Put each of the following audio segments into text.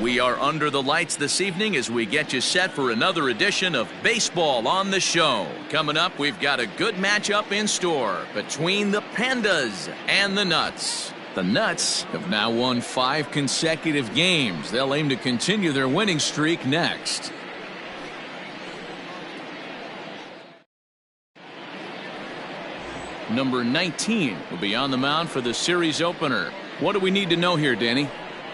We are under the lights this evening as we get you set for another edition of Baseball on the Show. Coming up, we've got a good matchup in store between the Pandas and the Nuts. The Nuts have now won 5 consecutive games. They'll aim to continue their winning streak next. Number 19 will be on the mound for the series opener. What do we need to know here, Danny?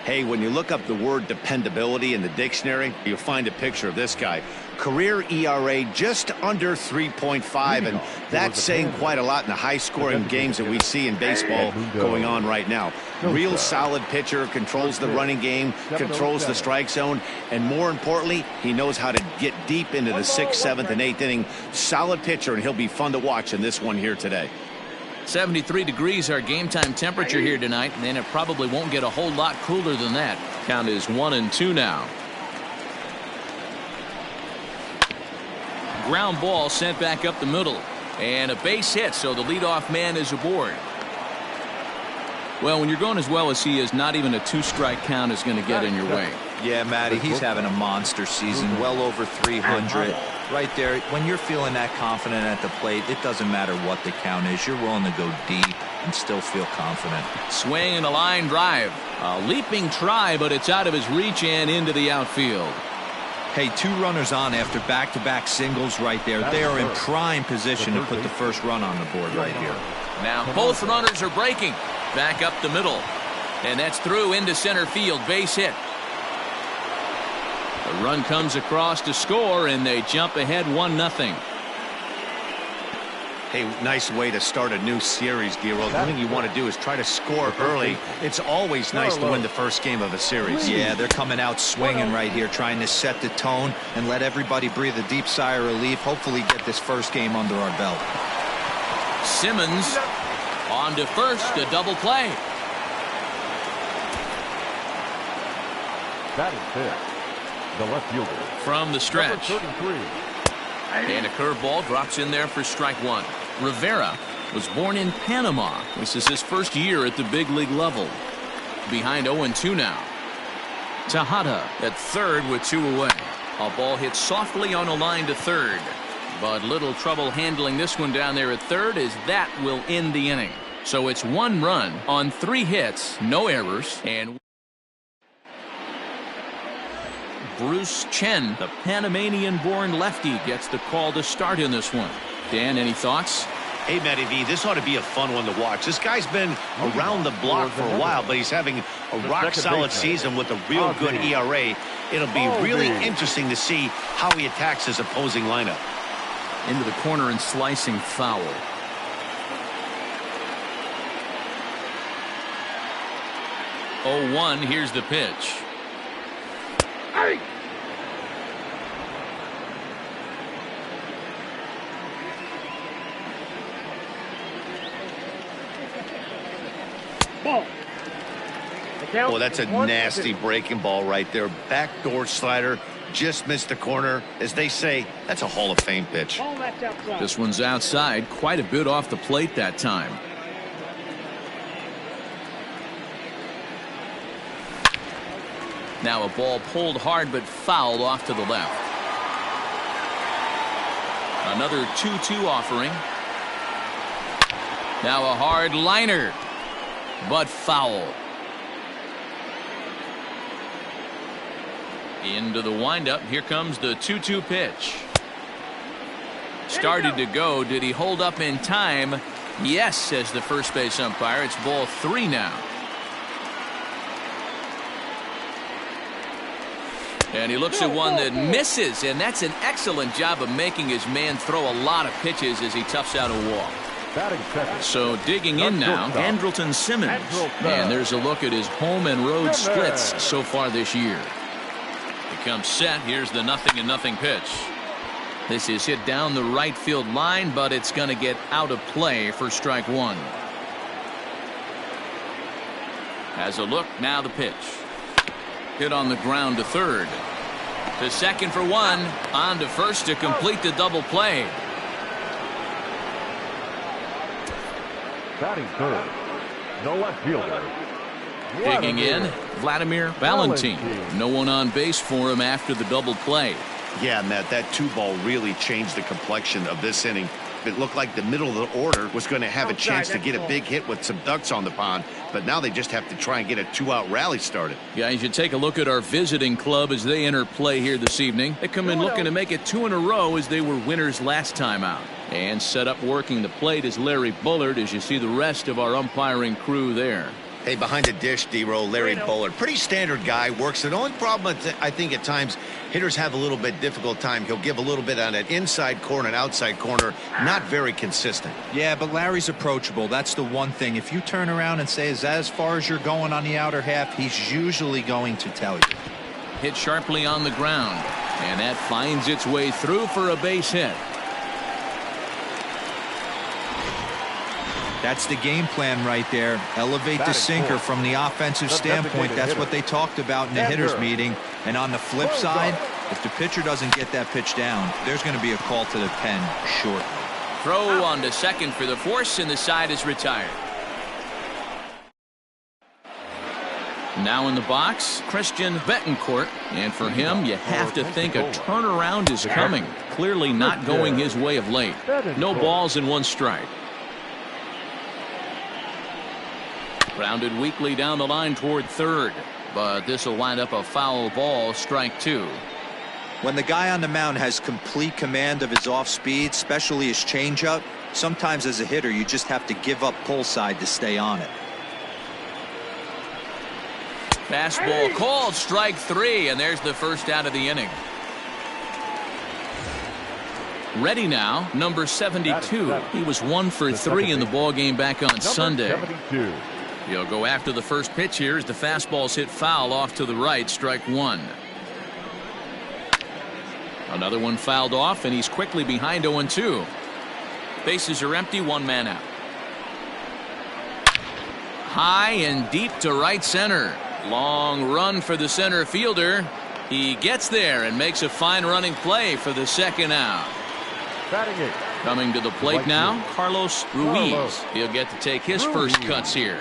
Hey, when you look up the word dependability in the dictionary, you'll find a picture of this guy. Career ERA just under 3.5, and that's saying quite a lot in the high-scoring games that we see in baseball going on right now. Real solid pitcher, controls the running game, controls the strike zone, and more importantly, he knows how to get deep into the 6th, 7th, and 8th inning. Solid pitcher, and he'll be fun to watch in this one here today. 73 degrees our game time temperature here tonight, and it probably won't get a whole lot cooler than that. Count is 1-2 now. Ground ball sent back up the middle, and a base hit, so the leadoff man is aboard. Well, when you're going as well as he is, not even a 2-strike count is going to get in your way. Yeah, Matty, he's having a monster season, well over 300. Right there, when you're feeling that confident at the plate, it doesn't matter what the count is. You're willing to go deep and still feel confident. Swing and a line drive. A leaping try, but it's out of his reach and into the outfield. Hey, 2 runners on after back-to-back singles right there. They are in prime position to put the first run on the board right here. Now both runners are breaking. Back up the middle. And that's through into center field. Base hit. The run comes across to score, and they jump ahead 1-0. Hey, nice way to start a new series, D-Roll. One thing you want to do is try to score early. It's always nice to win the first game of a series. Yeah, they're coming out swinging right here, trying to set the tone and let everybody breathe a deep sigh of relief. Hopefully get this first game under our belt. Simmons on to first, a double play. That is it. The left fielder from the stretch. And a curveball drops in there for strike 1. Rivera was born in Panama. This is his first year at the big league level. Behind 0-2 now. Tejada at third with 2 away. A ball hit softly on a line to third, but little trouble handling this one down there at third, as that will end the inning. So it's 1 run on 3 hits, no errors, and Bruce Chen, the Panamanian-born lefty, gets the call to start in this one. Dan, any thoughts? Hey, Matty V, this ought to be a fun one to watch. This guy's been around the block for a while, but he's having a rock-solid season with a real good ERA. It'll be really interesting to see how he attacks his opposing lineup. Into the corner and slicing foul. Oh, 1, here's the pitch. Hey! Ball. Oh, that's a nasty breaking ball right there. Backdoor slider, just missed the corner. As they say, that's a Hall of Fame pitch. This one's outside, quite a bit off the plate that time. Now a ball pulled hard but fouled off to the left. Another 2-2 offering. Now a hard liner, but foul. Into the windup. Here comes the 2-2 pitch. Started to go. Did he hold up in time? Yes, says the first base umpire. It's ball 3 now. And he looks at one that misses, and that's an excellent job of making his man throw a lot of pitches as he toughs out a walk. So digging in now, Andrelton Simmons. And there's a look at his home and road splits so far this year. He comes set. Here's the 0-0 pitch. This is hit down the right field line, but it's going to get out of play for strike 1. Has a look, now the pitch. Hit on the ground to third. To second for 1. On to first to complete the double play. Batting third, the left fielder, Digging in, Vladimir Valentin. No one on base for him after the double play. Yeah, Matt, that 2-ball really changed the complexion of this inning. It looked like the middle of the order was going to have a chance to get a big hit with some ducks on the pond, but now they just have to try and get a 2-out rally started. Guys, you take a look at our visiting club as they enter play here this evening. They come in looking to make it 2 in a row as they were winners last time out. And set up working the plate is Larry Bullard as you see the rest of our umpiring crew there. Hey, behind the dish, D-Row, Larry Bullard. Pretty standard guy, works. The only problem, I think, at times, hitters have a little bit difficult time. He'll give a little bit on that inside corner and outside corner. Not very consistent. Yeah, but Larry's approachable. That's the one thing. If you turn around and say, is that as far as you're going on the outer half, he's usually going to tell you. Hit sharply on the ground. And that finds its way through for a base hit. That's the game plan right there. Elevate the sinker from the offensive standpoint. That's what they talked about in the hitters meeting. And on the flip side, if the pitcher doesn't get that pitch down, there's going to be a call to the pen shortly. Throw on to second for the force, and the side is retired. Now in the box, Christian Betancourt. And for him, you have to think a turnaround is coming. Clearly not going his way of late. No balls and 1 strike. Grounded weakly down the line toward third, but this will wind up a foul ball, strike 2. When the guy on the mound has complete command of his off speed, especially his changeup, sometimes as a hitter you just have to give up pull side to stay on it. Fastball called, strike 3, and there's the first out of the inning. Ready now, number 72. He was 1 for 3 in the ball game back on Sunday. He'll go after the first pitch here as the fastball's hit foul off to the right, strike 1. Another one fouled off, and he's quickly behind 0-2. Bases are empty, 1 man out. High and deep to right center. Long run for the center fielder. He gets there and makes a fine running play for the second out. Coming to the plate now, Carlos Ruiz. He'll get to take his first cuts here.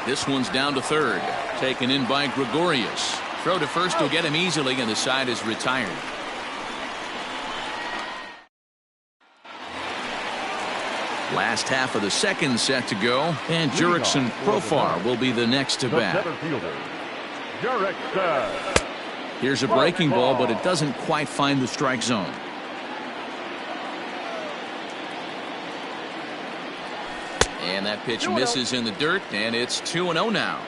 This one's down to third. Taken in by Gregorius. Throw to first will get him easily, and the side is retired. Last half of the second set to go, and Jurickson Profar will be the next to bat. Here's a breaking ball, but it doesn't quite find the strike zone. And that pitch misses in the dirt, and it's 2-0 now.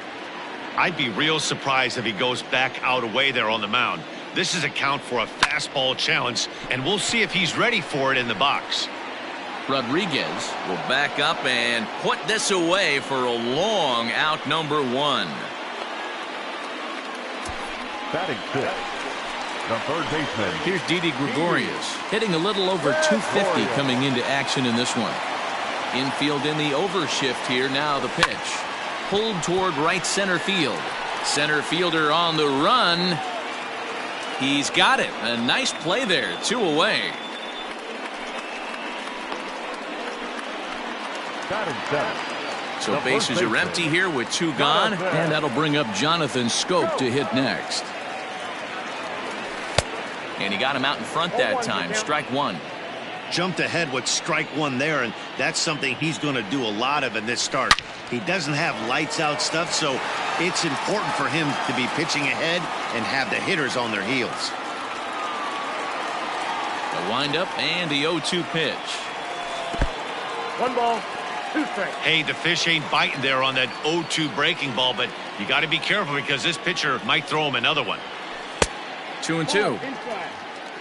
I'd be real surprised if he goes back out away there on the mound. This is a count for a fastball challenge, and we'll see if he's ready for it in the box. Rodriguez will back up and put this away for a long out, number 1. Batting 5th, the third baseman. Here's Didi Gregorius, hitting a little over 250 coming into action in this one. Infield in the overshift here. Now the pitch. Pulled toward right center field. Center fielder on the run. He's got it. A nice play there. 2 away. So bases are empty here with 2 gone. And that'll bring up Jonathan Scope to hit next. And he got him out in front that time. Strike 1. Jumped ahead with strike 1 there, and that's something he's going to do a lot of in this start. He doesn't have lights out stuff, so it's important for him to be pitching ahead and have the hitters on their heels. The windup and the 0-2 pitch. 1 ball, 2 strikes. Hey, the fish ain't biting there on that 0-2 breaking ball, but you got to be careful because this pitcher might throw him another one. 2-2.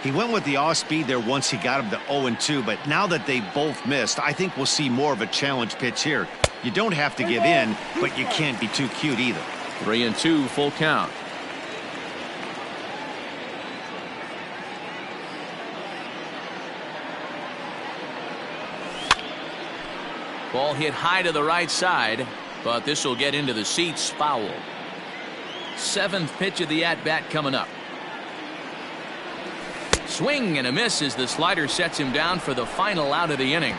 He went with the off speed there once he got him to 0-2, but now that they both missed, I think we'll see more of a challenge pitch here. You don't have to give in, but you can't be too cute either. 3-2, full count. Ball hit high to the right side, but this will get into the seats, foul. 7th pitch of the at-bat coming up. Swing and a miss as the slider sets him down for the final out of the inning.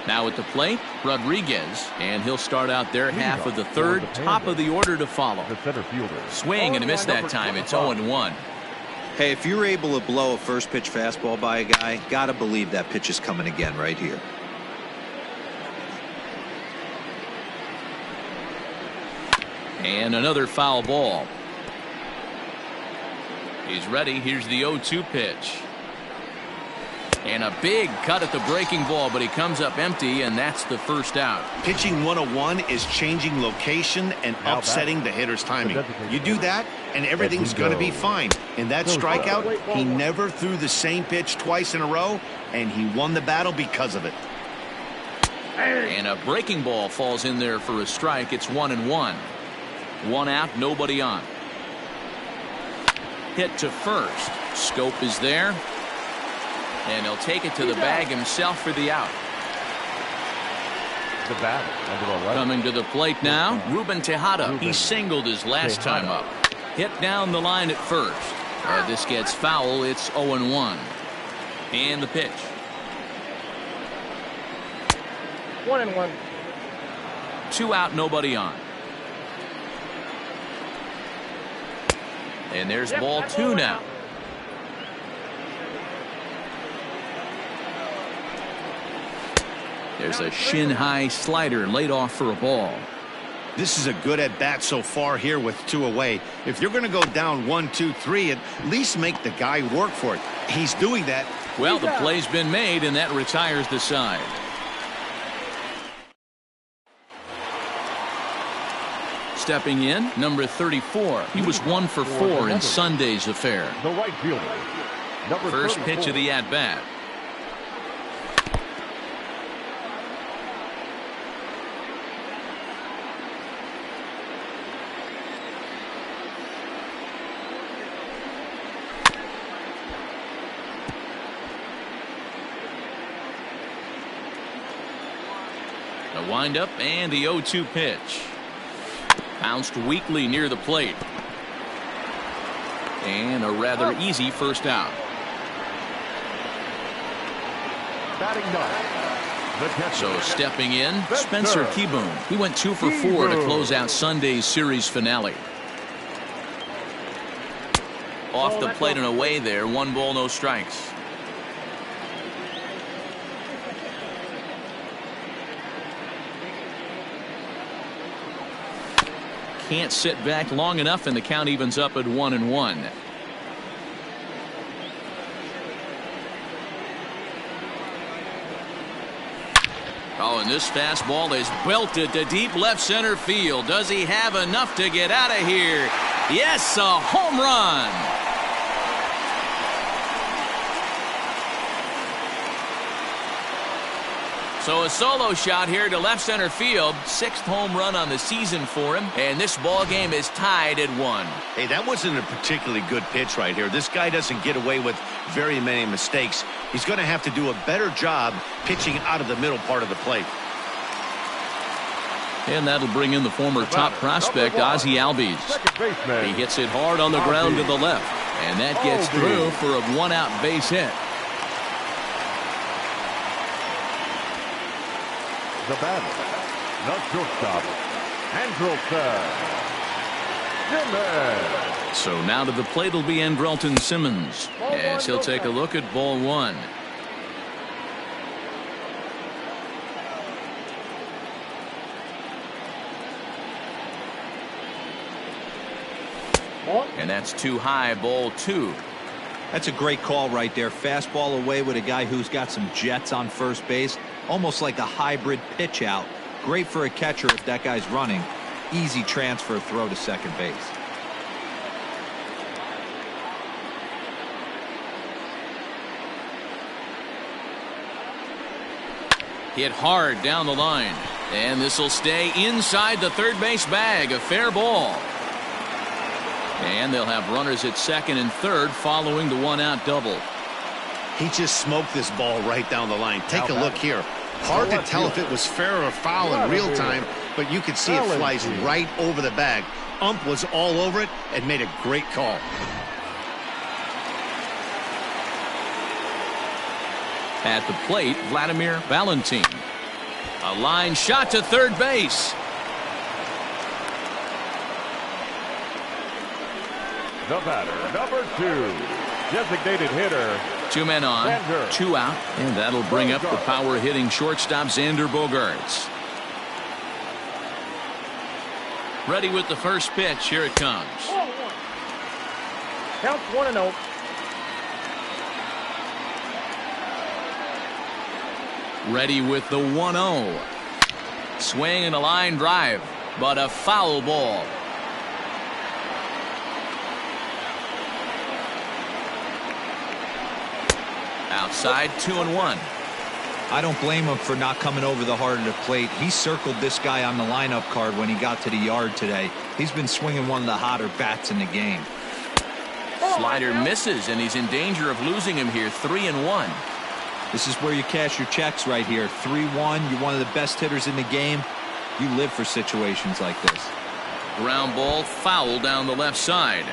Now at the plate, Rodriguez, and he'll start out their half of the third, top of the order to follow. The center fielder. Swing and a miss that time. It's 0-1. Hey, if you're able to blow a first pitch fastball by a guy, gotta believe that pitch is coming again right here. And another foul ball. He's ready. Here's the 0-2 pitch. And a big cut at the breaking ball, but he comes up empty, and that's the first out. Pitching 101 is changing location and upsetting the hitter's timing. You do that, and everything's going to be fine. In that strikeout, he never threw the same pitch twice in a row, and he won the battle because of it. And a breaking ball falls in there for a strike. It's 1-1. One out, nobody on. Hit to first. Scope is there. And he'll take it to the bag himself for the out. The batter, number 11. Coming to the plate now, Ruben Tejada. He singled his last time up. Hit down the line at first. This gets foul. It's 0-1. And the pitch. 1-1. 2 out, nobody on. And there's ball 2 now. There's a shin-high slider laid off for a ball. This is a good at-bat so far here with 2 away. If you're going to go down 1, 2, 3, at least make the guy work for it. He's doing that. Well, the play's been made, and that retires the side. Stepping in, number 34. He was 1 for 4 in Sunday's affair. The right fielder. Number First 34. pitch of the at-bat. The windup and the 0-2 pitch. Bounced weakly near the plate. And a rather easy first out. Batting ninth. The catcher. So stepping in, Spencer Keyboom. He went 2 for 4 to close out Sunday's series finale. Off the plate and away there. 1 ball, no strikes. Can't sit back long enough, and the count evens up at 1-1. Oh, and this fastball is belted to deep left center field. Does he have enough to get out of here? Yes, a home run. So a solo shot here to left center field. 6th home run on the season for him. And this ball game is tied at 1. Hey, that wasn't a particularly good pitch right here. This guy doesn't get away with very many mistakes. He's going to have to do a better job pitching out of the middle part of the plate. And that'll bring in the former top prospect, Ozzie Albies. He hits it hard on the ground to the left. And that gets through for a 1-out base hit. The batter, the shortstop, Andrelton Simmons. So now to the plate will be Andrelton Simmons, as he'll take a look at ball 1. And that's too high, ball 2. That's a great call right there. Fastball away with a guy who's got some jets on first base. Almost like a hybrid pitch out. Great for a catcher if that guy's running. Easy transfer throw to second base. Hit hard down the line. And this will stay inside the third base bag. A fair ball. And they'll have runners at second and third following the 1-out double. He just smoked this ball right down the line. Take a look here. Hard to tell if it was fair or foul in real time, but you could see it flies right over the bag. Ump was all over it and made a great call. At the plate, Vladimir Valentin. A line shot to third base. The batter, number 2, designated hitter. 2 men on, 2 out, and that'll bring up the power-hitting shortstop Xander Bogaerts. Ready with the first pitch. Here it comes. Count 1-0. Ready with the 1-0. Swing and a line drive, but a foul ball. Outside, 2-1. I don't blame him for not coming over the heart of the plate. He circled this guy on the lineup card when he got to the yard today. He's been swinging one of the hotter bats in the game. Slider misses, and he's in danger of losing him here. 3-1. This is where you cash your checks right here. 3-1. You're one of the best hitters in the game. You live for situations like this. Ground ball, foul down the left side.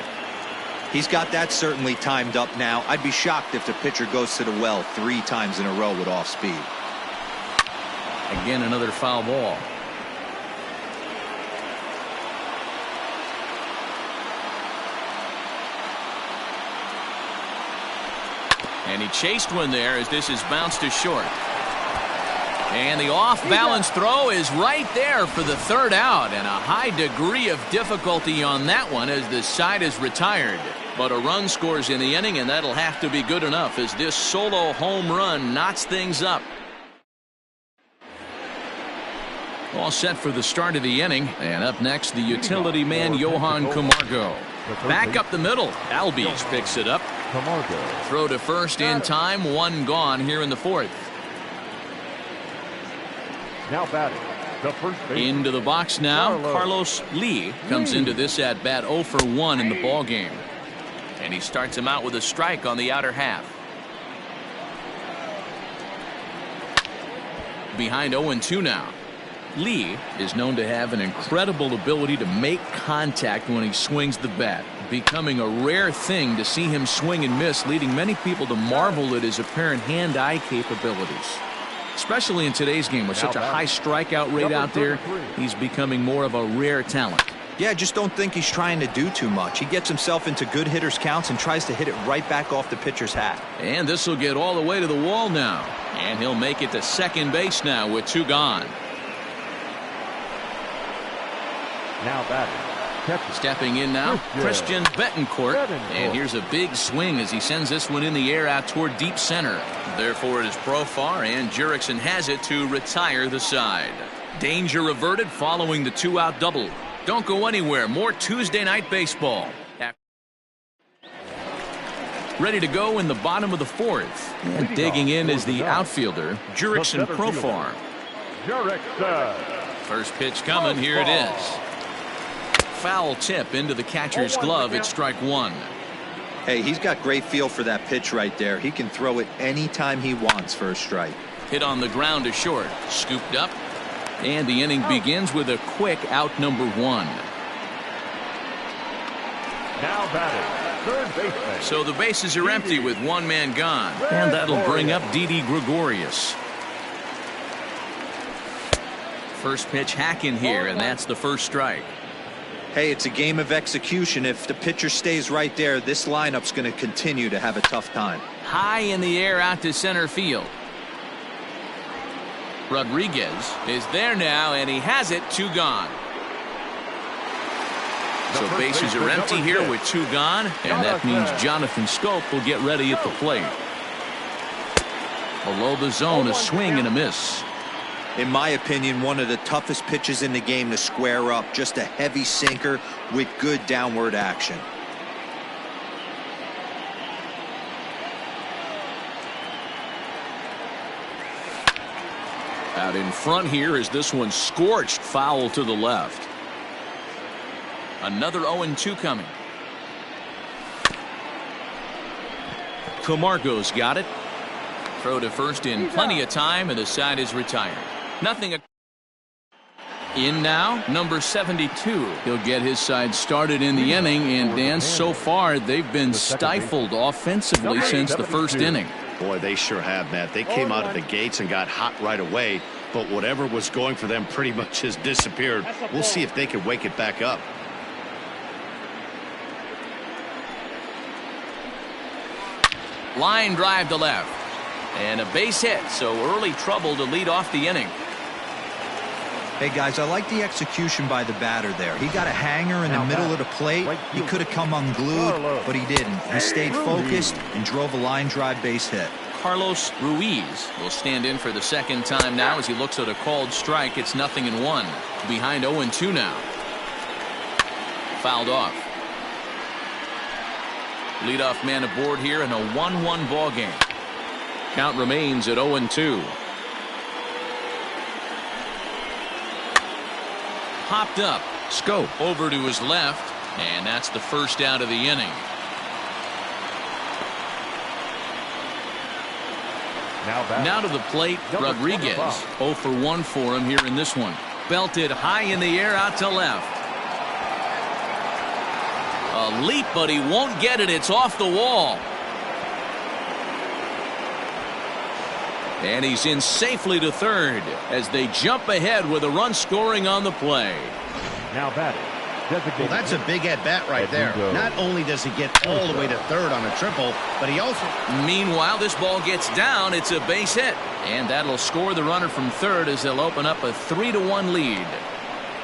He's got that certainly timed up now. I'd be shocked if the pitcher goes to the well 3 times in a row with off speed. Again, another foul ball. And he chased one there as this is bounced to short. And the off-balance throw is right there for the 3rd out, and a high degree of difficulty on that one as the side is retired. But a run scores in the inning, and that'll have to be good enough as this solo home run knots things up. All set for the start of the inning, and up next the utility man Johan Camargo. Back up the middle, Albies picks it up. Throw to first in time, 1 gone here in the 4th. Now batting, the first base. Into the box now, Carlos Lee comes into this at bat 0 for 1 in the ball game. And he starts him out with a strike on the outer half. Behind 0-2 now. Lee is known to have an incredible ability to make contact when he swings the bat, becoming a rare thing to see him swing and miss, leading many people to marvel at his apparent hand-eye capabilities. Especially in today's game with such a high strikeout rate out there, he's becoming more of a rare talent. Yeah, I just don't think he's trying to do too much. He gets himself into good hitters' counts and tries to hit it right back off the pitcher's hat. And this will get all the way to the wall now. And he'll make it to second base now with 2 gone. Now batting. Stepping in now, Christian Betancourt. And here's a big swing as he sends this one in the air out toward deep center. Therefore, it is Profar, and Jurickson has it to retire the side. Danger averted following the 2-out double. Don't go anywhere. More Tuesday night baseball. Ready to go in the bottom of the 4th. And digging in is the outfielder, Jurickson Profar. First pitch coming. Here it is. Foul tip into the catcher's glove at strike 1. Hey, he's got great feel for that pitch right there. He can throw it anytime he wants for a strike. Hit on the ground to short. Scooped up. And the inning begins with a quick out number 1. Now batting, third baseman. So the bases are empty with 1 man gone. And that'll bring up Didi Gregorius. First pitch hack in here, and that's the first strike. Hey, it's a game of execution. If the pitcher stays right there, this lineup's going to continue to have a tough time. High in the air out to center field. Rodriguez is there now, and he has it. 2 gone. So bases are empty here with 2 gone, and that means Jonathan Scope will get ready at the plate. Below the zone, a swing and a miss. In my opinion, one of the toughest pitches in the game to square up. Just a heavy sinker with good downward action. Out in front here is this one scorched foul to the left. Another 0-2 coming. Camargo's got it. Throw to first in plenty of time, and the side is retired. Nothing. In now, number 72. He'll get his side started in the inning, and Dan, so far they've been stifled offensively since the first inning. Boy, they sure have, Matt. They came out of the gates and got hot right away. but whatever was going for them pretty much has disappeared. We'll see if they can wake it back up. Line drive to left. And a base hit, so early trouble to lead off the inning. Hey, guys, I like the execution by the batter there. He got a hanger in the middle of the plate. He could have come unglued, but he didn't. He stayed focused and drove a line drive base hit. Carlos Ruiz will stand in for the second time now as he looks at a called strike. It's 0-1. Behind 0-2 now. Fouled off. Leadoff man aboard here in a 1-1 ball game. Count remains at 0-2. Popped up. Scope over to his left, and that's the first out of the inning. Now to the plate, Rodriguez. 0 for 1 for him here in this one. Belted high in the air out to left. A leap, but he won't get it. It's off the wall. And he's in safely to third as they jump ahead with a run scoring on the play. Now batting. Well, that's a big at-bat right there. Not only does he get all the way to third on a triple, but he also... Meanwhile, this ball gets down. It's a base hit. And that'll score the runner from third as they'll open up a 3-1 lead.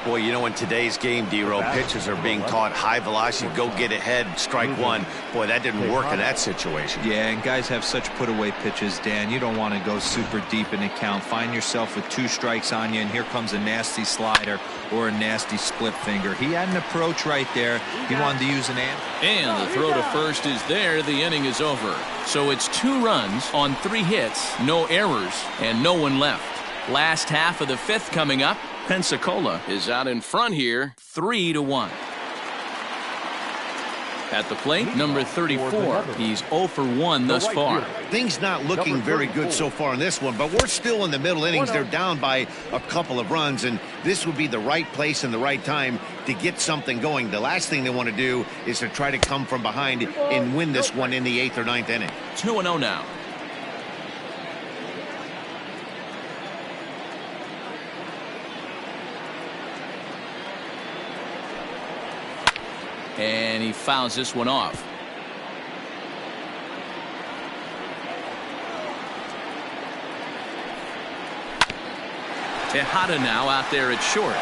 Boy, you know, in today's game, D-Row, pitchers are being taught high velocity, go get ahead, strike one. Boy, that didn't work in that situation. Yeah, and guys have such put-away pitches, Dan. You don't want to go super deep in the count. Find yourself with 2 strikes on you, and here comes a nasty slider or a nasty split finger. He had an approach right there. He wanted to use an amp. And the throw to first is there. The inning is over. So it's 2 runs on 3 hits, no errors, and no one left. Last half of the 5th coming up. Pensacola is out in front here, 3-1. At the plate, number 34. He's 0 for 1 thus far. Things not looking very good so far in this one, but we're still in the middle innings. They're down by a couple of runs, and this would be the right place and the right time to get something going. The last thing they want to do is to try to come from behind and win this one in the 8th or 9th inning. 2-0 now. And he fouls this one off. Tejada now out there at short.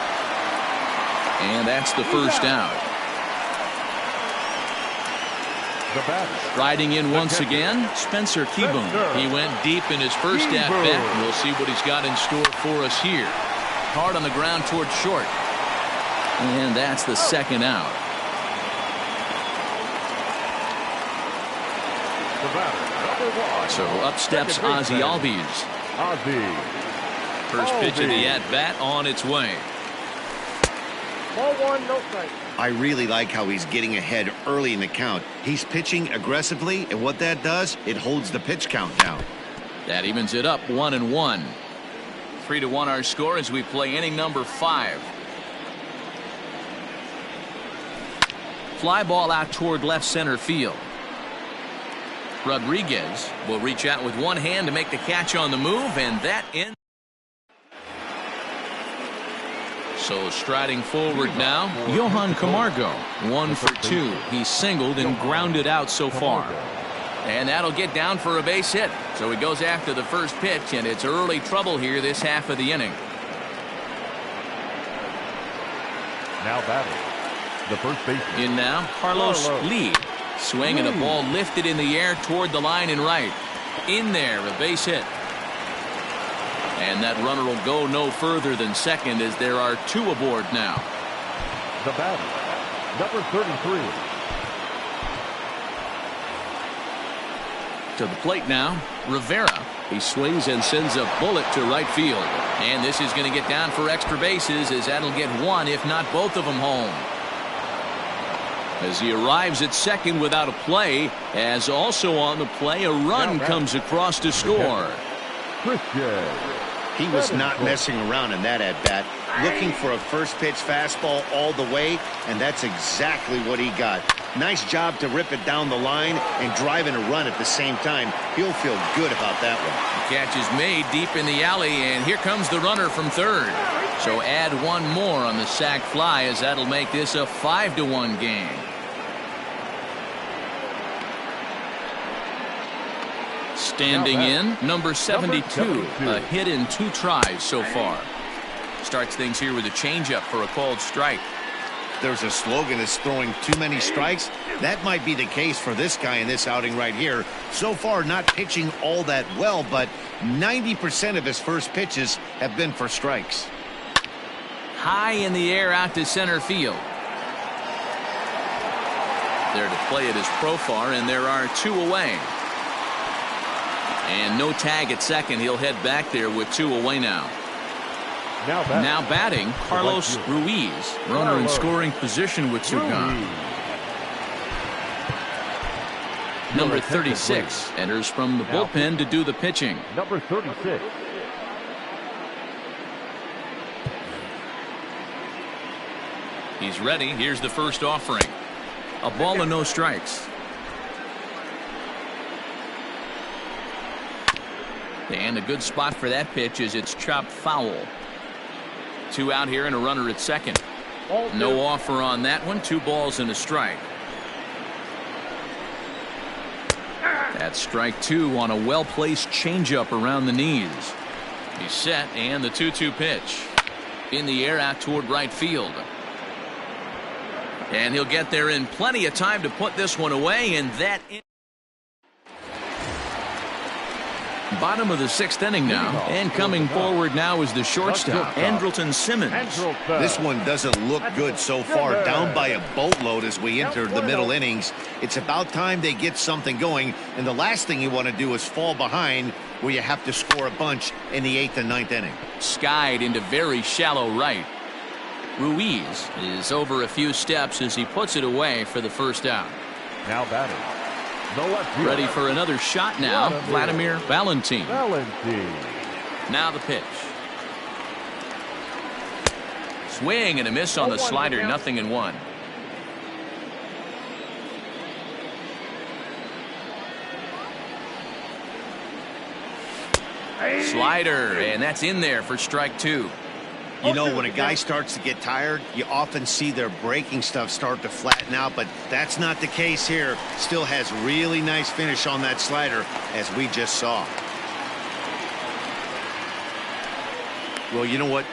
And that's the first out. Riding in once again, Spencer Kieboom. He went deep in his first at-bat. We'll see what he's got in store for us here. Hard on the ground toward short. And that's the second out. So up steps Ozzie Albies. First pitch of the at-bat on its way. Ball 1, no strike. I really like how he's getting ahead early in the count. He's pitching aggressively, and what that does, it holds the pitch count down. That evens it up 1-1. 3-1 our score as we play inning number 5. Fly ball out toward left center field. Rodriguez will reach out with one hand to make the catch on the move, and that ends. So striding forward now, Johan Camargo, 1 for 2. He's singled and grounded out so far. And that'll get down for a base hit. So he goes after the first pitch, and it's early trouble here this half of the inning. Now batting, the first baseman. In now, Carlos Lee. Swing and a ball lifted in the air toward the line and right. In there, a base hit. And that runner will go no further than second as there are 2 aboard now. The batter, number 33. To the plate now, Rivera. He swings and sends a bullet to right field. And this is going to get down for extra bases as that'll get 1, if not both of them, home. As he arrives at second without a play, as also on the play, a run comes across to score. He was not messing around in that at-bat, looking for a first pitch fastball all the way, and that's exactly what he got. Nice job to rip it down the line and drive in a run at the same time. He'll feel good about that one. The catch is made deep in the alley, and here comes the runner from third. So add one more on the sac fly, as that'll make this a 5-1 game. Standing in, number 72, a hit in 2 tries so far. Starts things here with a changeup for a called strike. There's a slogan that's throwing too many strikes. That might be the case for this guy in this outing right here. So far, not pitching all that well, but 90% of his first pitches have been for strikes. High in the air out to center field. There to play it is Profar, and there are 2 away. And no tag at second. He'll head back there with 2 away now. Now batting, Carlos Ruiz. Runner in scoring position with 2 gone. Number 36 enters from the bullpen to do the pitching. Number 36. He's ready. Here's the first offering. A ball and no strikes. And a good spot for that pitch is it's chopped foul. 2 out here and a runner at second. No offer on that one. 2 balls and a strike. That's strike 2 on a well-placed changeup around the knees. He's set, and the 2-2 pitch. In the air out toward right field. And he'll get there in plenty of time to put this one away, and that bottom of the 6th inning now, and coming forward now is the shortstop, Andrelton Simmons. This one doesn't look good so far, down by a boatload as we enter the middle innings. It's about time they get something going, and the last thing you want to do is fall behind where you have to score a bunch in the 8th and 9th inning. Skied into very shallow right. Ruiz is over a few steps as he puts it away for the first out. Now batting. Ready for another shot now, Vladimir Valentin. Now the pitch. Swing and a miss on the slider, 0-1. Slider, and that's in there for strike 2. You know, when a guy starts to get tired, you often see their breaking stuff start to flatten out, but that's not the case here. Still has really nice finish on that slider, as we just saw. Well, you know what?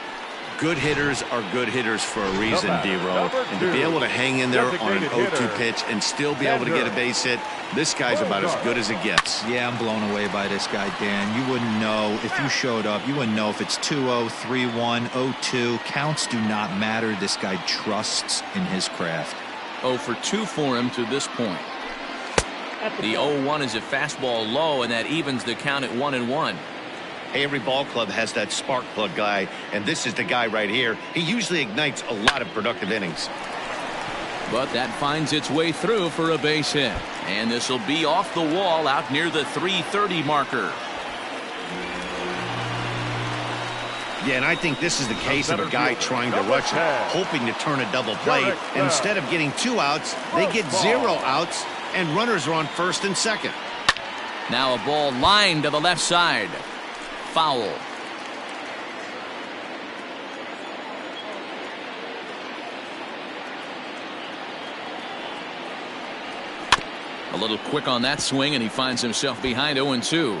Good hitters are good hitters for a reason, D-Row. And to be able to hang in there on an 0-2 pitch and still be able to get a base hit, this guy's about as good as it gets. Yeah, I'm blown away by this guy, Dan. You wouldn't know if you showed up. You wouldn't know if it's 2-0, 3-1, 0-2. Counts do not matter. This guy trusts in his craft. 0 for 2 for him to this point. The 0-1 is a fastball low, and that evens the count at 1-1. Every ball club has that spark plug guy, and this is the guy right here. He usually ignites a lot of productive innings. But that finds its way through for a base hit. And this will be off the wall out near the 330 marker. Yeah, and I think this is the case of a guy trying to rush it, hoping to turn a double play. And instead of getting 2 outs, they get 0 outs, and runners are on first and second. Now a ball lined to the left side. Foul. A little quick on that swing, and he finds himself behind 0-2.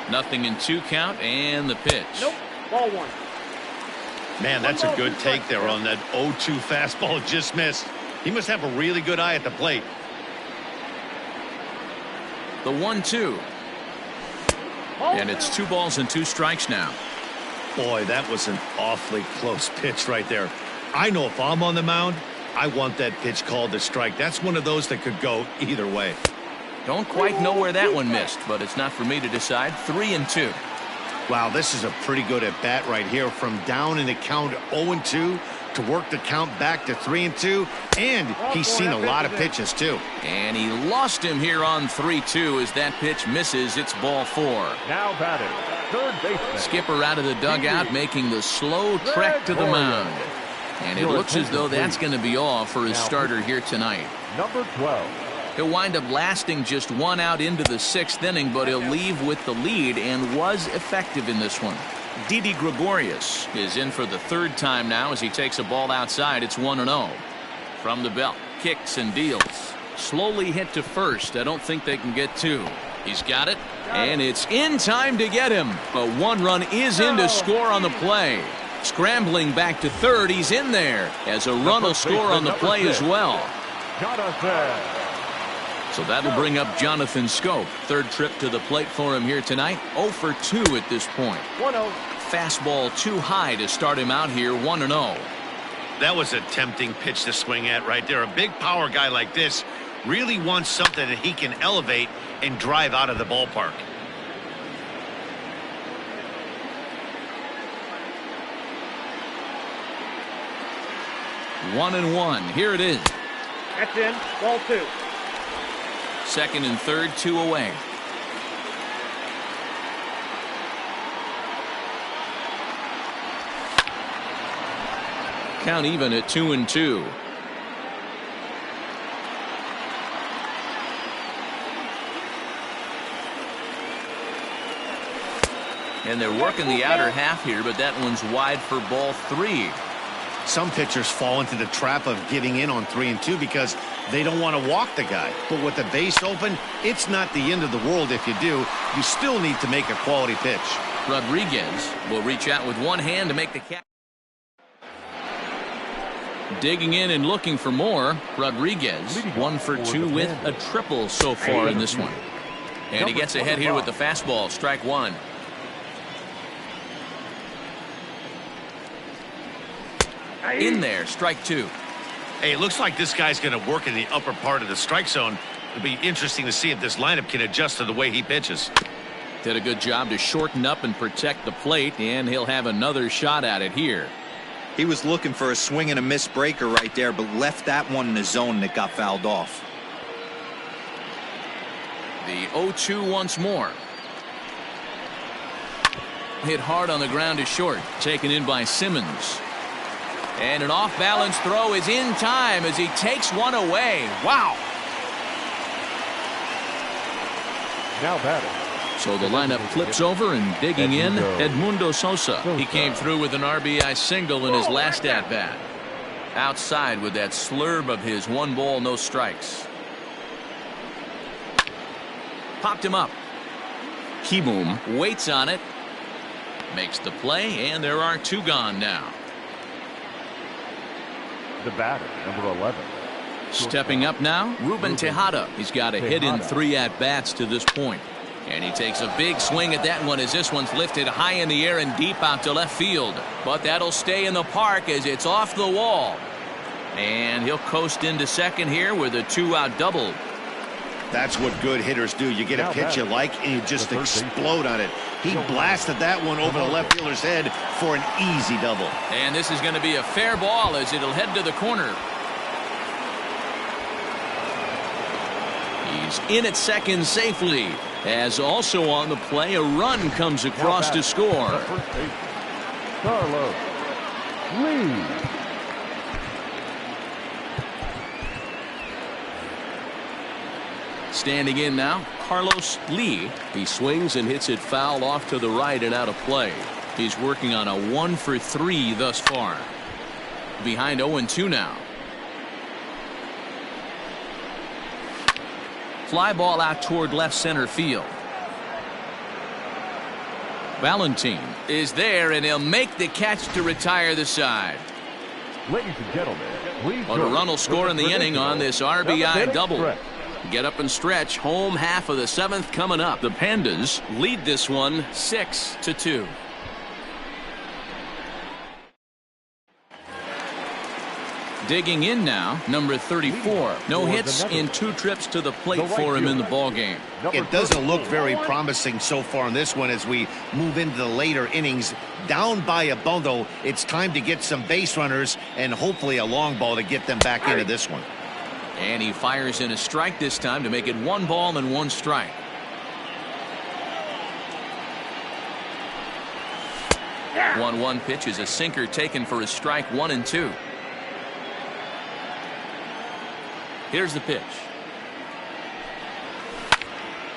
0-2 count, and the pitch. Nope. Ball 1. Man, that's a good take there on that 0-2 fastball, just missed. He must have a really good eye at the plate. The 1-2. And it's 2 balls and 2 strikes now. Boy, that was an awfully close pitch right there. I know if I'm on the mound, I want that pitch called a strike. That's one of those that could go either way. Don't quite know where that one missed, but it's not for me to decide. 3-2. Wow, this is a pretty good at bat right here, from down in the count 0-2 to work the count back to 3-2, and he's seen a lot of pitches too. And he lost him here on 3-2 as that pitch misses. It's ball 4. Now batting, third baseman. Skipper out of the dugout, making the slow trek to the mound. And it looks as though that's going to be all for his starter here tonight. Number 12. He'll wind up lasting just one out into the 6th inning, but he'll leave with the lead and was effective in this one. Didi Gregorius is in for the 3rd time now as he takes a ball outside. It's 1-0. From the belt, kicks and deals. Slowly hit to first. I don't think they can get 2. He's got it, and it's in time to get him. But 1 run is in to score on the play. Scrambling back to 3rd, he's in there as a run will score on the play as well. So that'll bring up Jonathan Scope. 3rd trip to the plate for him here tonight. 0 for 2 at this point. 1-0. Fastball too high to start him out here. 1-0. That was a tempting pitch to swing at right there. A big power guy like this really wants something that he can elevate and drive out of the ballpark. One and one. Here it is. That's in. Ball 2. 2nd and 3rd, 2 away. Count even at 2-2. And they're working the outer half here, but that one's wide for ball 3. Some pitchers fall into the trap of giving in on 3 and 2 because they don't want to walk the guy. But with the base open, it's not the end of the world if you do. You still need to make a quality pitch. Rodriguez will reach out with one hand to make the catch. Digging in and looking for more. Rodriguez 1 for 2 with a triple so far in this one. And he gets ahead here with the fastball. Strike 1. In there, strike 2. Hey, it looks like this guy's going to work in the upper part of the strike zone. It'll be interesting to see if this lineup can adjust to the way he pitches. Did a good job to shorten up and protect the plate, and he'll have another shot at it here. He was looking for a swing and a miss breaker right there, but left that one in the zone that got fouled off. The 0-2 once more. Hit hard on the ground to short. Taken in by Simmons. And an off-balance throw is in time as he takes one away. Wow. Now batting. So the lineup flips over, and digging in, Edmundo Sosa. He came through with an RBI single in his last at-bat. Outside with that slurve of his. 1 ball, no strikes. Popped him up. Kieboom waits on it. Makes the play, and there are 2 gone now. The batter, number 11. Stepping up now, Ruben Tejada. He's got a hit in 3 at-bats to this point. And he takes a big swing at that one as this one's lifted high in the air and deep out to left field. But that'll stay in the park as it's off the wall. And he'll coast into second here with a 2-out double. That's what good hitters do. You get a pitch you like and you just explode on it. He blasted that one over the left fielder's head for an easy double. And this is going to be a fair ball as it'll head to the corner. He's in at second safely, as also on the play a run comes across to score. Carlos Lee. Standing in now, Carlos Lee. He swings and hits it foul off to the right and out of play. He's working on a 1 for 3 thus far. Behind 0-2 now. Fly ball out toward left center field. Valentin is there, and he'll make the catch to retire the side. Ladies and gentlemen, please. A run will score in the inning on this RBI double. Get up and stretch. Home half of the 7th coming up. The Pandas lead this one 6-2. Digging in now, number 34. No hits in 2 trips to the plate for him in the ballgame. It doesn't look very promising so far in this one as we move into the later innings. Down by a bundle, it's time to get some base runners and hopefully a long ball to get them back into this one. And he fires in a strike this time to make it 1 ball and 1 strike. Yeah. 1-1 pitch is a sinker taken for a strike. 1-2. Here's the pitch.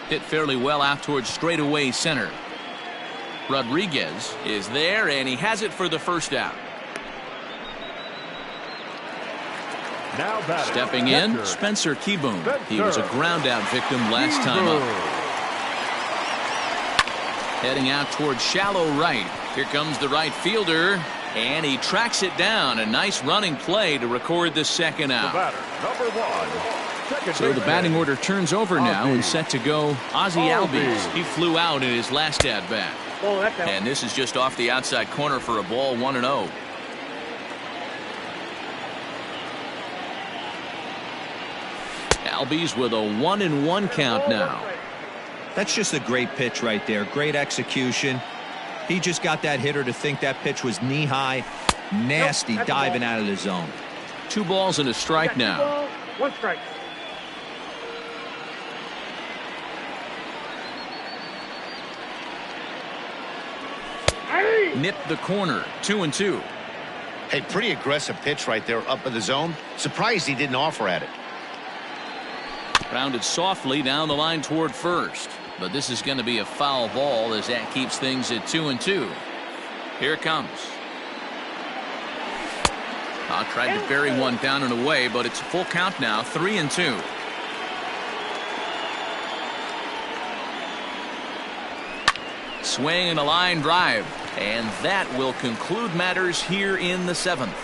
Hit fairly well out towards straightaway center. Rodriguez is there, and he has it for the first out. Now batting, stepping in, Spencer Keyboom. He was a ground out victim last time up. Heading out towards shallow right. Here comes the right fielder, and he tracks it down. A nice running play to record the second out. The batter, number 1. So the batting order turns over now and set to go Ozzie Albies. He flew out in his last at bat. And this is just off the outside corner for a ball, 1-0. Albies with a 1-1 count now. That's just a great pitch right there. Great execution. He just got that hitter to think that pitch was knee high. Nasty diving out of the zone. 2 balls and a strike now. 1 strike. Nipped the corner. 2-2. Hey, pretty aggressive pitch right there up in the zone. Surprised he didn't offer at it. Grounded softly down the line toward first. But this is going to be a foul ball as that keeps things at 2-2. Here it comes. Tried to bury one down and away, but it's a full count now, 3-2. Swing and a line drive. And that will conclude matters here in the 7th.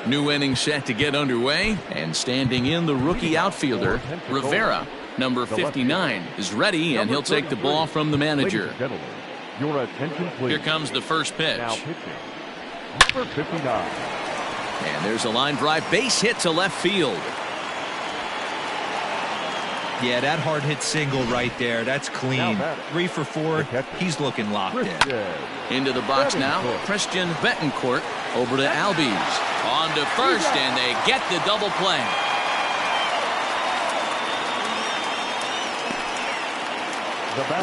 New inning set to get underway, and standing in the rookie outfielder, Rivera, number 59, is ready, and he'll take the ball from the manager. Your attention, please. Here comes the first pitch. Now pitching, number 59. And there's a line drive, base hit to left field. Yeah, that hard hit single right there. That's clean. 3 for 4. He's looking locked in. Into the box now, Christian Betancourt over to Albies. On to first, and they get the double play.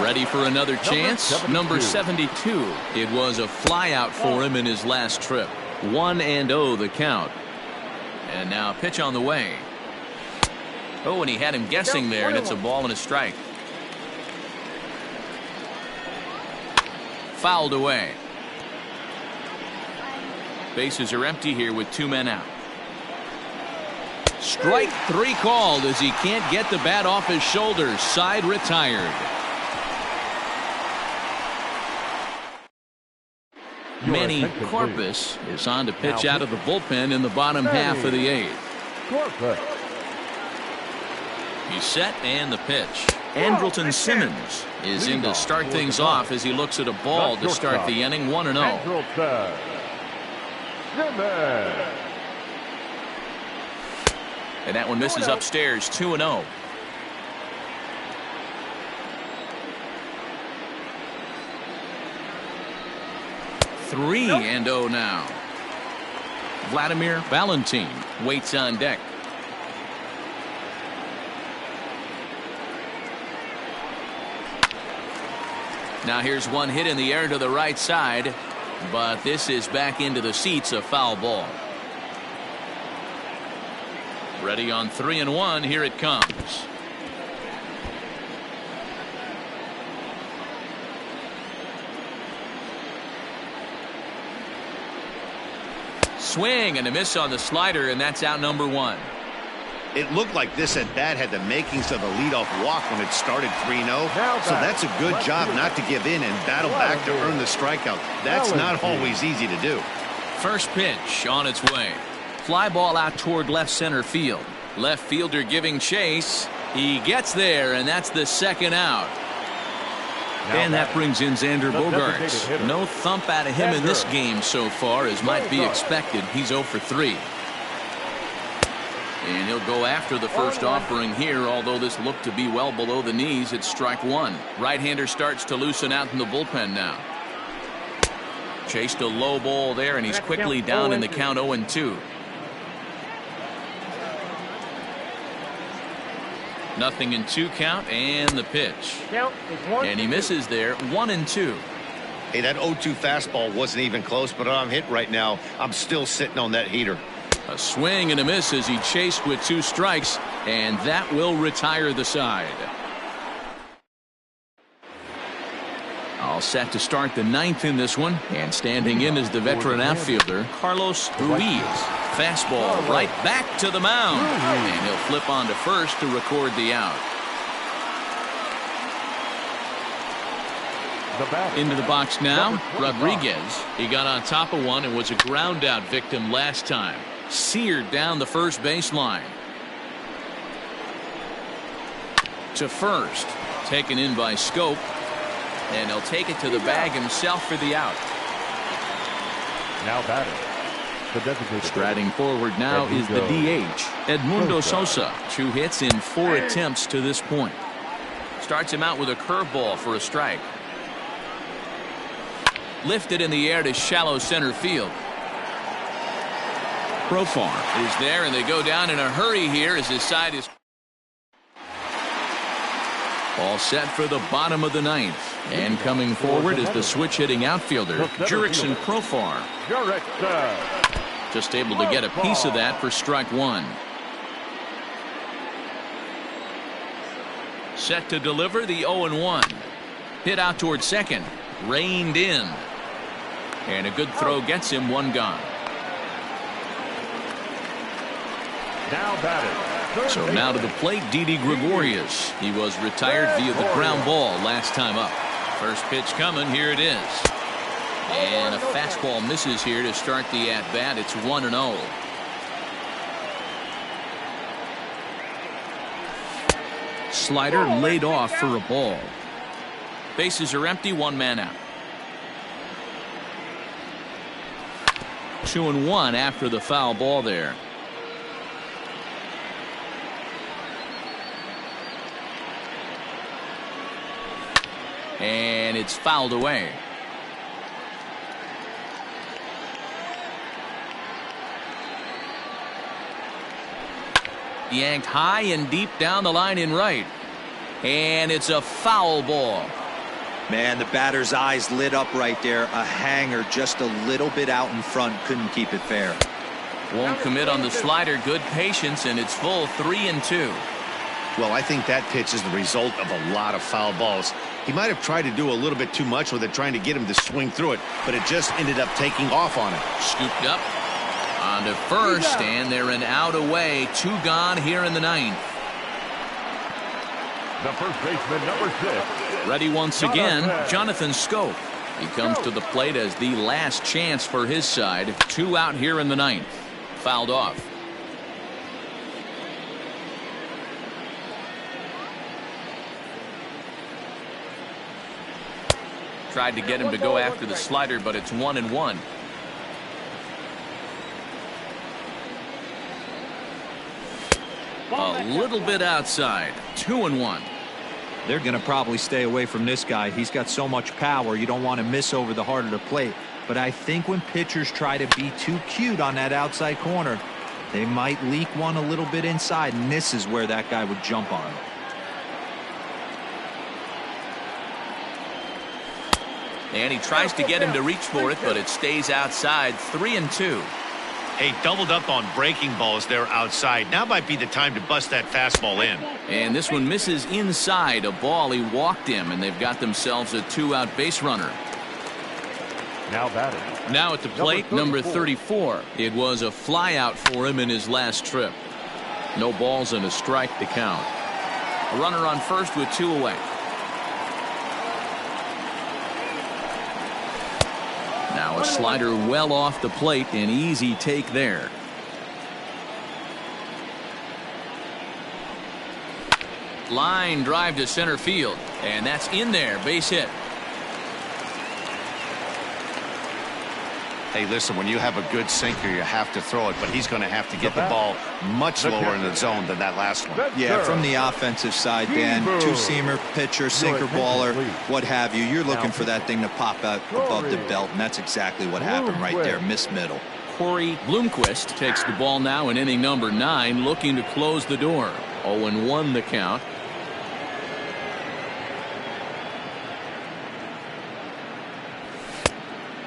Ready for another chance? Number 72. It was a fly out for him in his last trip. 1-0 the count. And now a pitch on the way. Oh, and he had him guessing there, and it's a ball and a strike. Fouled away. Bases are empty here with 2 men out. Strike 3 called as he can't get the bat off his shoulders. Side retired. Manny Corpus is on to pitch out of the bullpen in the bottom half of the 8th. He's set, and the pitch. Andrelton Simmons is in to start things off as he looks at a ball to start the inning, 1-0. And that one misses upstairs, 2-0. Three and 0 now. Vladimir Valentin waits on deck. Now here's one hit in the air to the right side, but this is back into the seats, a foul ball. Ready on 3-1. Here it comes. Swing and a miss on the slider, and that's out number 1. It looked like this at bat had the makings of a leadoff walk when it started 3-0. So that's a good job not to give in and battle back to earn the strikeout. That's not always easy to do. First pitch on its way. Fly ball out toward left center field. Left fielder giving chase. He gets there, and that's the second out. And that brings in Xander Bogaerts. No thump out of him in this game so far, as might be expected. He's 0 for 3. And he'll go after the first offering here, although this looked to be well below the knees. It's strike 1. Right-hander starts to loosen out in the bullpen now. Chased a low ball there, and he's quickly down in the count, 0-2. Nothing in 2 count, and the pitch. And he misses there, 1-2. Hey, that 0-2 fastball wasn't even close, but I'm hit right now. I'm still sitting on that heater. A swing and a miss as he chased with 2 strikes, and that will retire the side. All set to start the 9th in this one, and standing in is the veteran outfielder Carlos Ruiz. Fastball right back to the mound, and he'll flip on to first to record the out. Into the box now, Rodriguez. He got on top of one and was a ground out victim last time. Seared down the first baseline. To first, taken in by Scope, and he'll take it to the bag himself for the out. Now batting. Striding forward now is the DH, Edmundo Sosa. 2 hits in 4 attempts to this point. Starts him out with a curveball for a strike. Lifted in the air to shallow center field. Profar is there, and they go down in a hurry here as his side is all set for the bottom of the 9th. And coming forward is the switch hitting outfielder, Jurickson Profar. Just able to get a piece of that for strike 1. Set to deliver the 0-1. Hit out towards second. Reined in. And a good throw gets him 1 gone. Now batted. So now to the plate, Didi Gregorius. He was retired via the ground ball last time up. First pitch coming. Here it is. And a fastball misses here to start the at-bat. It's 1-0. Slider laid off for a ball. Bases are empty, 1 man out. 2-1 after the foul ball there. And it's fouled away. Yanked high and deep down the line in right. And it's a foul ball. Man, the batter's eyes lit up right there. A hanger just a little bit out in front. Couldn't keep it fair. Won't commit on the slider. Good patience, and it's full 3-2. Well, I think that pitch is the result of a lot of foul balls. He might have tried to do a little bit too much with it, trying to get him to swing through it, but it just ended up taking off on him. Scooped up on to first, and they're an out away. 2 gone here in the 9th. The first baseman, number 6. Ready once again, Jonathan Scope. He comes to the plate as the last chance for his side. 2 out here in the 9th. Fouled off. Tried to get him to go after the slider, but it's 1-1. A little bit outside. 2-1. They're going to probably stay away from this guy. He's got so much power. You don't want to miss over the heart of the plate. But I think when pitchers try to be too cute on that outside corner, they might leak one a little bit inside, and this is where that guy would jump on him. And he tries to get him to reach for it, but it stays outside. 3-2. Hey, doubled up on breaking balls there outside. Now might be the time to bust that fastball in. And this one misses inside. A ball. He walked him, and they've got themselves a 2-out base runner. Now batting. Now at the plate, number 34. It was a fly out for him in his last trip. No balls and a strike to count. A runner on first with 2 away. Now a slider well off the plate. An easy take there. Line drive to center field, and that's in there. Base hit. Hey, listen, when you have a good sinker, you have to throw it, but he's going to have to get the ball much lower in the zone than that last one. Yeah, from the offensive side, Dan, 2-seamer, pitcher, sinker, baller, what have you. You're looking for that thing to pop out above the belt, and that's exactly what happened right there. Miss middle. Corey Bloomquist takes the ball now in inning number 9, looking to close the door. 0-1 the count.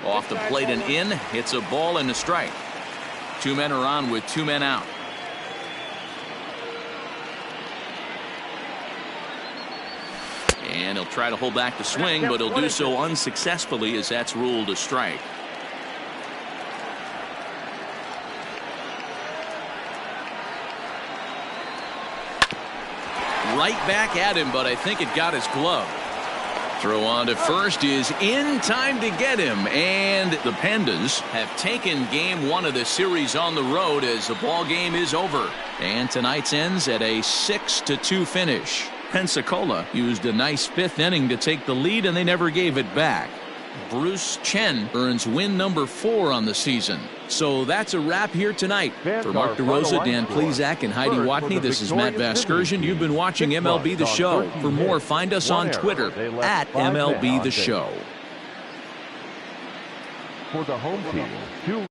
Off the plate and in. Hits a ball and a strike. Two men are on with 2 men out. And he'll try to hold back the swing, but he'll do so unsuccessfully as that's ruled a strike. Right back at him, but I think it got his glove. Throw on to first is in time to get him, and the Pandas have taken game 1 of the series on the road as the ball game is over. And tonight's ends at a 6-2 finish. Pensacola used a nice 5th inning to take the lead, and they never gave it back. Bruce Chen earns win number 4 on the season. So that's a wrap here tonight. For Mark DeRosa, Dan Plezak, and Heidi Watney, this is Matt Vasgersian. You've been watching MLB The Show. For more, find us on Twitter at MLB The Show. For the home team,